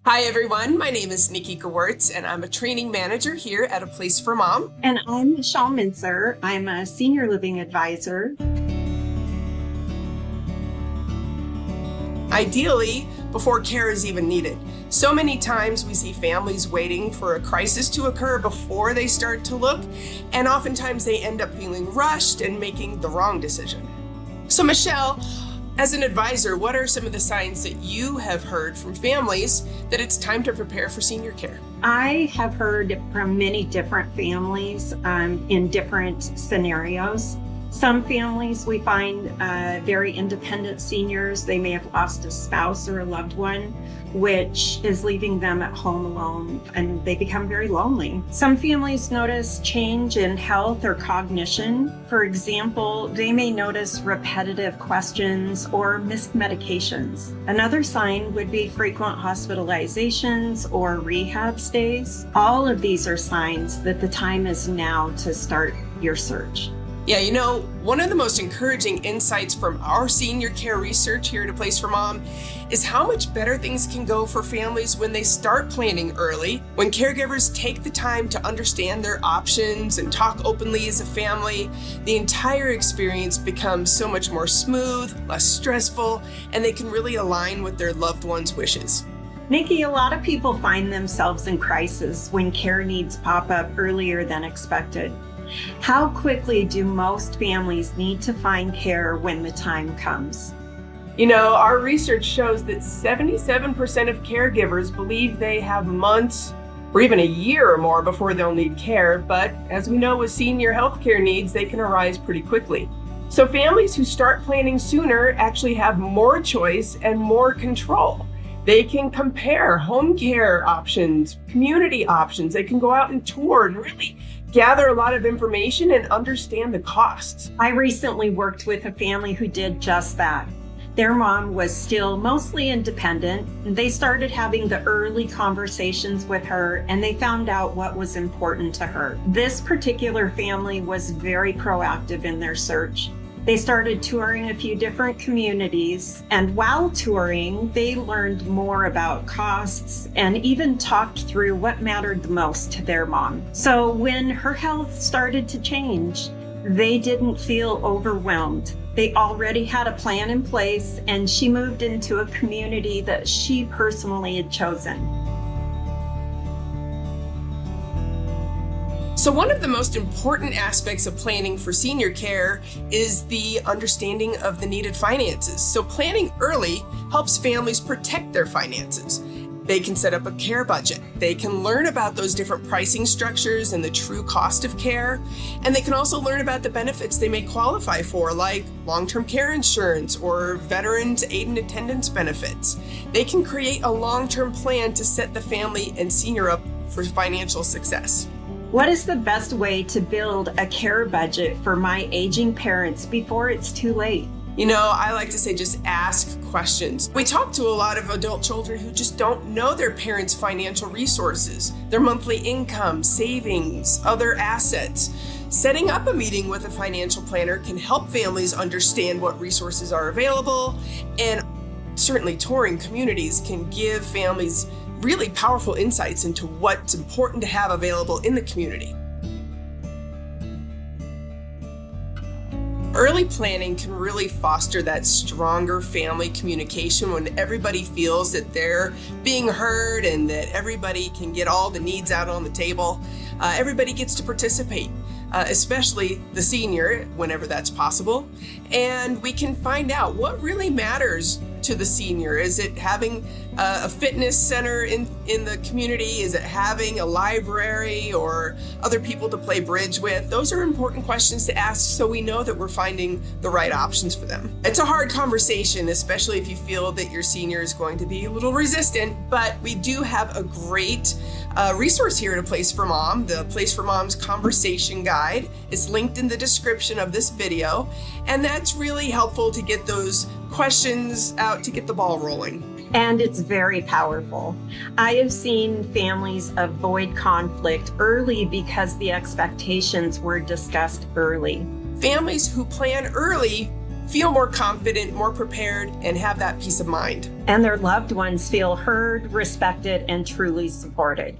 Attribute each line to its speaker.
Speaker 1: Hi everyone, my name is Niki Gewirtz and I'm a training manager here at A Place for Mom.
Speaker 2: And I'm Michele Mintzer. I'm a senior living advisor.
Speaker 1: Ideally, before care is even needed. So many times we see families waiting for a crisis to occur before they start to look, and oftentimes they end up feeling rushed and making the wrong decision. So Michele, as an advisor, what are some of the signs that you have heard from families that it's time to prepare for senior care?
Speaker 2: I have heard from many different families in different scenarios. Some families we find very independent seniors. They may have lost a spouse or a loved one, which is leaving them at home alone, and they become very lonely. Some families notice change in health or cognition. For example, they may notice repetitive questions or missed medications. Another sign would be frequent hospitalizations or rehab stays. All of these are signs that the time is now to start your search.
Speaker 1: Yeah, one of the most encouraging insights from our senior care research here at A Place for Mom is how much better things can go for families when they start planning early, when caregivers take the time to understand their options and talk openly as a family. The entire experience becomes so much more smooth, less stressful, and they can really align with their loved ones' wishes.
Speaker 2: Niki, a lot of people find themselves in crisis when care needs pop up earlier than expected. How quickly do most families need to find care when the time comes?
Speaker 1: Our research shows that 77% of caregivers believe they have months or even a year or more before they'll need care, but as we know with senior healthcare needs, they can arise pretty quickly. So families who start planning sooner actually have more choice and more control. They can compare home care options, community options. They can go out and tour and really gather a lot of information and understand the costs.
Speaker 2: I recently worked with a family who did just that. Their mom was still mostly independent. They started having the early conversations with her, and they found out what was important to her. This particular family was very proactive in their search. They started touring a few different communities, and while touring, they learned more about costs and even talked through what mattered the most to their mom. So when her health started to change, they didn't feel overwhelmed. They already had a plan in place, and she moved into a community that she personally had chosen.
Speaker 1: So one of the most important aspects of planning for senior care is the understanding of the needed finances. So planning early helps families protect their finances. They can set up a care budget. They can learn about those different pricing structures and the true cost of care. And they can also learn about the benefits they may qualify for, like long-term care insurance or veterans aid and attendance benefits. They can create a long-term plan to set the family and senior up for financial success.
Speaker 2: What is the best way to build a care budget for my aging parents before it's too late?
Speaker 1: I like to say just ask questions. We talk to a lot of adult children who just don't know their parents' financial resources, their monthly income, savings, other assets. Setting up a meeting with a financial planner can help families understand what resources are available, and certainly touring communities can give families really powerful insights into what's important to have available in the community. Early planning can really foster that stronger family communication when everybody feels that they're being heard and that everybody can get all the needs out on the table. Everybody gets to participate, especially the senior, whenever that's possible. And we can find out what really matters to the senior. Is it having a fitness center in the community? Is it having a library or other people to play bridge with? Those are important questions to ask so we know that we're finding the right options for them. It's a hard conversation, especially if you feel that your senior is going to be a little resistant, but we do have a great resource here at A Place for Mom, the Place for Mom's Conversation Guide. It's linked in the description of this video, and that's really helpful to get those questions out to get the ball rolling.
Speaker 2: And it's very powerful. I have seen families avoid conflict early because the expectations were discussed early.
Speaker 1: Families who plan early feel more confident, more prepared, and have that peace of mind.
Speaker 2: And their loved ones feel heard, respected, and truly supported.